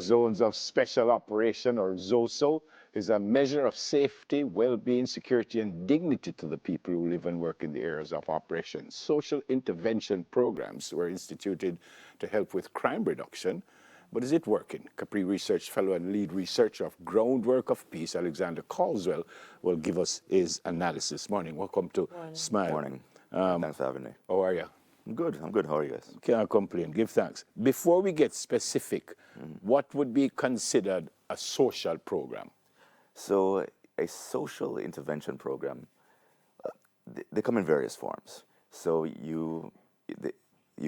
Zones of Special Operation, or ZOSO, is a measure of safety, well-being, security, and dignity to the people who live and work in the areas of operation. Social intervention programs were instituted to help with crime reduction. But is it working? Capri Research Fellow and lead researcher of Groundwork of Peace, Alexander Caldwell, will give us his analysis. Morning. Welcome to Smile. Morning. Thanks for having me. How are you? I'm good. How are you guys? Can't complain. Give thanks. Before we get specific, what would be considered a social program? So a social intervention program, they come in various forms. So you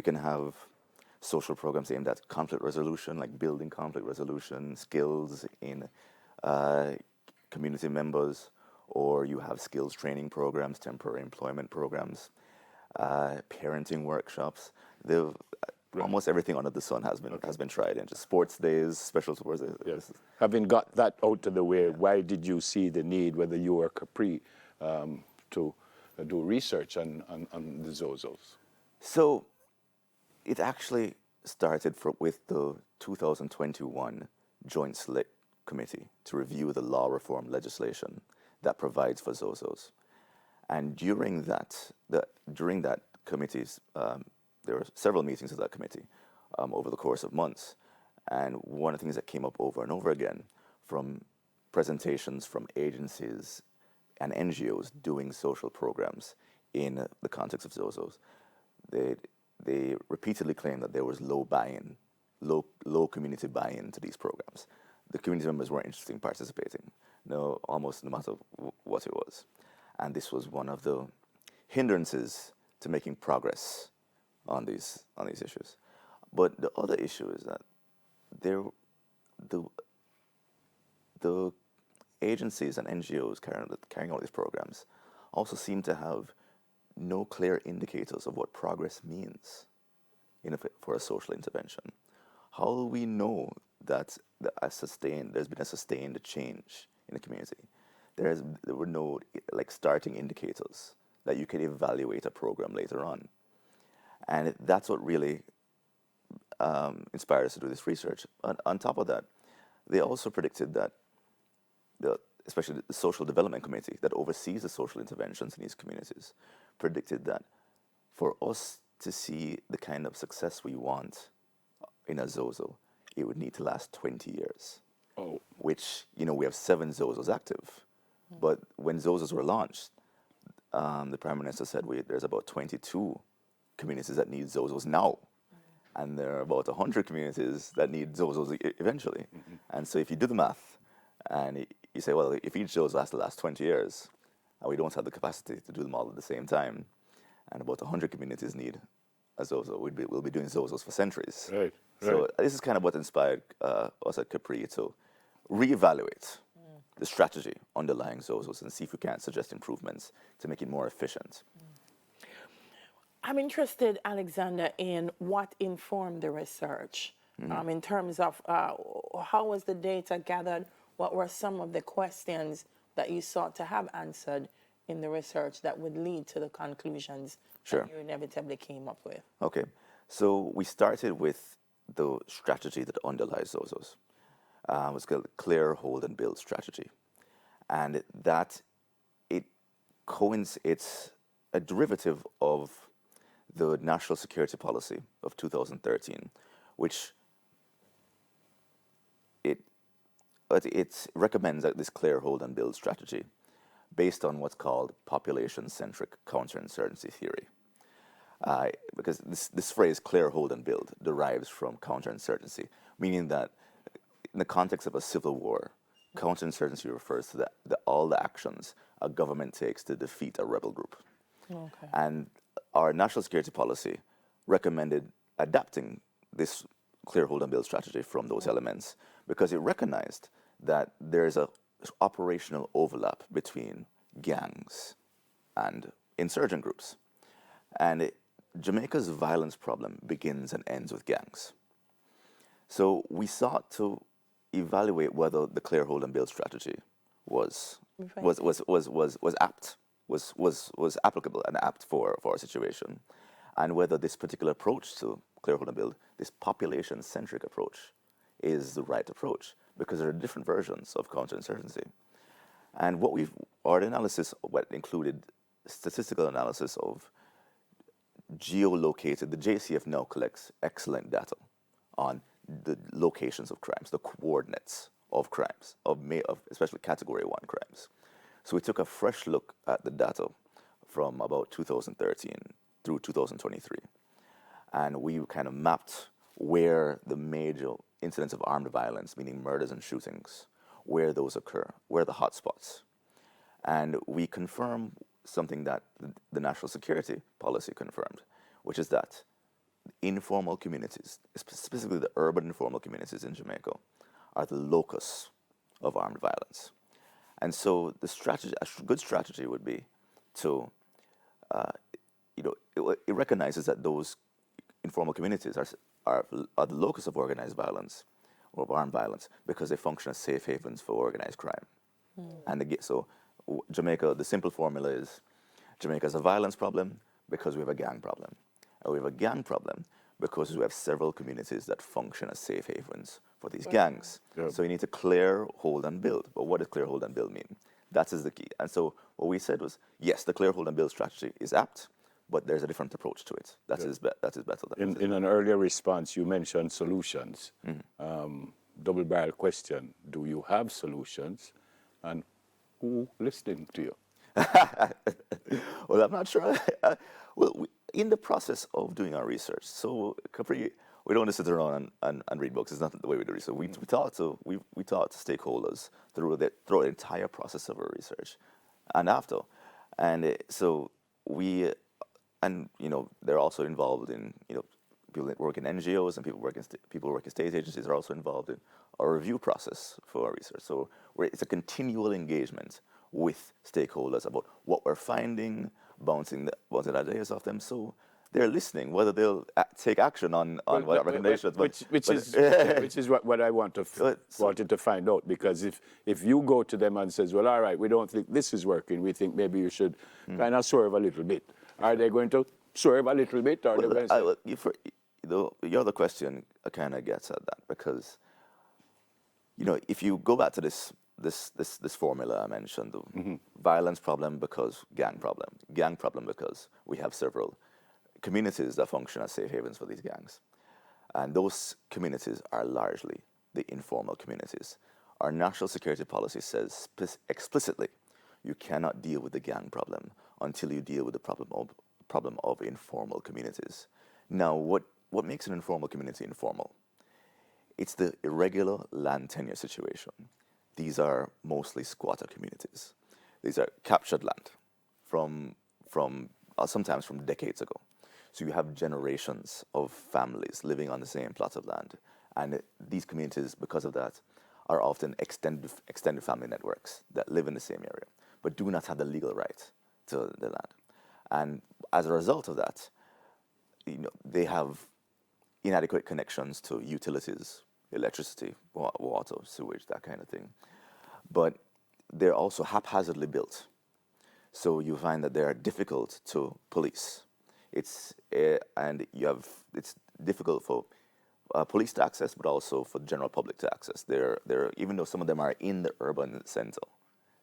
can have social programs aimed at conflict resolution, like building conflict resolution skills in community members, or you have skills training programs, temporary employment programs, parenting workshops. Almost everything under the sun has been tried into sports days, special sports days. Yes. Having got that out of the way, why did you see the need, whether you were Capri, to do research on the ZOSOs? So it actually started with the 2021 Joint Select Committee to review the law reform legislation that provides for ZOSOs. And during that committee's, there were several meetings of that committee over the course of months. And one of the things that came up over and over again from presentations from agencies and NGOs doing social programs in the context of ZOSOs, they repeatedly claimed that there was low buy-in, low community buy-in to these programs. The community members weren't interested in participating, almost no matter what it was. And this was one of the hindrances to making progress on these issues. But the other issue is that the agencies and NGOs carrying out these programs also seem to have no clear indicators of what progress means for a social intervention. How do we know that there's been a sustained change in the community? There were no starting indicators that you can evaluate a program later on. And that's what really inspired us to do this research. On top of that, they also predicted that, especially the Social Development Committee that oversees the social interventions in these communities, predicted that for us to see the kind of success we want in a ZOSO, it would need to last 20 years. Oh. Which, we have 7 ZOSOs active. But when ZOSOs were launched, the Prime Minister said there's about 22 communities that need ZOSOs now. And there are about 100 communities that need ZOSOs eventually. Mm-hmm. And so if you do the math, and you say, well, if each ZOSO has to last 20 years, and we don't have the capacity to do them all at the same time, and about 100 communities need a ZOSO, we'll be doing ZOSOs for centuries. Right. So this is kind of what inspired us at Capri to reevaluate the strategy underlying ZOSOs and see if we can suggest improvements to make it more efficient. I'm interested, Alexander, in what informed the research in terms of how was the data gathered, what were some of the questions that you sought to have answered in the research that would lead to the conclusions that you inevitably came up with. Okay, so we started with the strategy that underlies ZOSOs. It was called Clear, Hold, and Build strategy. And that it's a derivative of the National Security Policy of 2013, which it recommends this Clear, Hold, and Build strategy based on what's called population-centric counterinsurgency theory. Because this phrase, clear, hold, and build, derives from counterinsurgency, meaning that in the context of a civil war, counterinsurgency refers to all the actions a government takes to defeat a rebel group. Okay. And our national security policy recommended adapting this clear, hold, and build strategy from those elements because it recognized that there's a operational overlap between gangs and insurgent groups. And Jamaica's violence problem begins and ends with gangs. So we sought to evaluate whether the clear, hold, and build strategy was applicable and apt for our situation, and whether this particular approach to clear, hold, and build, this population-centric approach, is the right approach, because there are different versions of counterinsurgency. And our analysis what included statistical analysis of geolocated. The JCF now collects excellent data on the locations of crimes, the coordinates of crimes, of especially Category 1 crimes. So we took a fresh look at the data from about 2013 through 2023, and we kind of mapped where the major incidents of armed violence, meaning murders and shootings, where those occur, where the hotspots. And we confirm something that the national security policy confirmed, which is that informal communities, specifically the urban informal communities in Jamaica, are the locus of armed violence. And so the strategy, a good strategy would be to, it recognizes that those informal communities are the locus of organized violence or of armed violence because they function as safe havens for organized crime. And so Jamaica, the simple formula is Jamaica has a violence problem because we have a gang problem. And we have a gang problem because we have several communities that function as safe havens for these gangs. Yep. So you need to clear, hold, and build. But what does clear, hold, and build mean? That is the key. And so what we said was, yes, the clear, hold, and build strategy is apt, but there's a different approach to it. That is better. In an earlier response, you mentioned solutions. Double-barrel question, do you have solutions? And who listening to you? Well, I'm not sure. In the process of doing our research, so we don't want to sit around and read books. It's not the way we do research. We talk to stakeholders through the entire process of our research, and after, and so we, and they're also involved in people that work in NGOs and people who work in state agencies are also involved in our review process for our research. So it's a continual engagement with stakeholders about what we're finding, bouncing ideas off them. So they're listening, whether they'll take action on what recommendations. Which is what I wanted to find out, because if you go to them and says, well, all right, we don't think this is working, we think maybe you should kind of swerve a little bit. Are they going to swerve a little bit? Or your other question kind of gets at that, because if you go back to this formula I mentioned, the violence problem because gang problem because we have several communities that function as safe havens for these gangs, and those communities are largely the informal communities. Our national security policy says explicitly you cannot deal with the gang problem until you deal with the problem of informal communities. Now, what makes an informal community informal? It's the irregular land tenure situation. These are mostly squatter communities. These are captured land from sometimes from decades ago. So you have generations of families living on the same plot of land, and these communities, because of that, are often extended family networks that live in the same area, but do not have the legal right to the land. And as a result of that, they have inadequate connections to utilities, electricity, water, sewage, that kind of thing. But they're also haphazardly built. So you find that they are difficult to police. It's difficult for police to access, but also for the general public to access. They're even though some of them are in the urban center,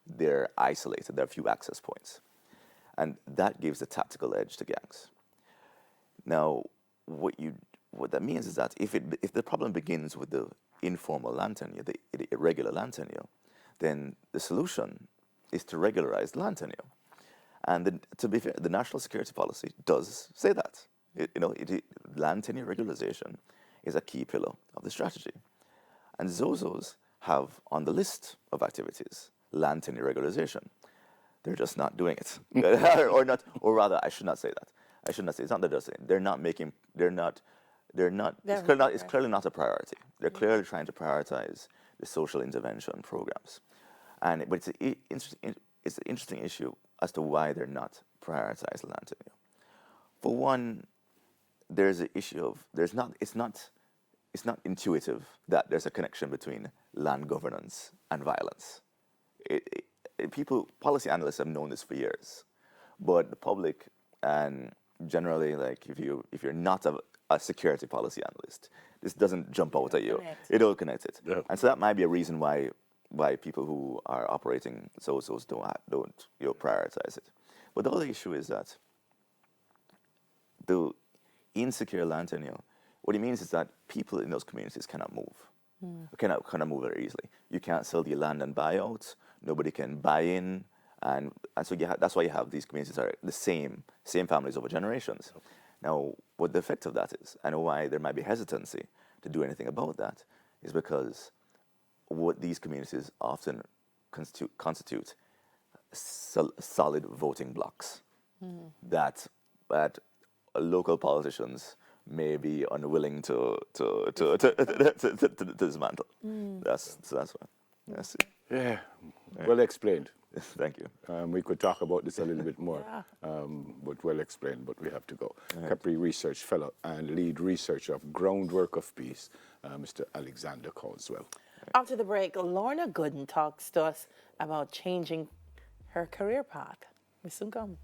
they're isolated. There are few access points, and that gives a tactical edge to gangs. Now, what that means is that if the problem begins with the informal land tenure, the irregular land tenure, then the solution is to regularize land tenure. And to be fair, the national security policy does say that. Land tenure regularization is a key pillar of the strategy. And ZOSOs have on the list of activities land tenure regularization. They're just not doing it, or rather, I should not say that. It's not that they're saying they're not making. It's clearly not a priority. They're clearly trying to prioritize the social intervention programs, but it's an interesting issue as to why they're not prioritizing land tenure. For one, there's an issue of it's not intuitive that there's a connection between land governance and violence. Policy analysts have known this for years, but the public and generally, like if you're not a security policy analyst, This doesn't jump out at you. connect. It don't connect it. Yeah. And so that might be a reason why people who are operating ZOSOs don't prioritize it. But the other issue is that the insecure land tenure, what it means is that people in those communities cannot move. Cannot move very easily. You can't sell your land and buy out. Nobody can buy in, and so that's why you have these communities that are the same families over generations. Now, what the effect of that is, and why there might be hesitancy to do anything about that, is because what these communities often constitute solid voting blocks that local politicians may be unwilling to dismantle. That's why. Yes. Yeah, well explained. Thank you. We could talk about this a little bit more, Yeah. but well explained, but we have to go. Capri Research Fellow and Lead Researcher of Groundwork of Peace, Mr. Alexander Caldwell. After the break, Lorna Gooden talks to us about changing her career path. We soon come.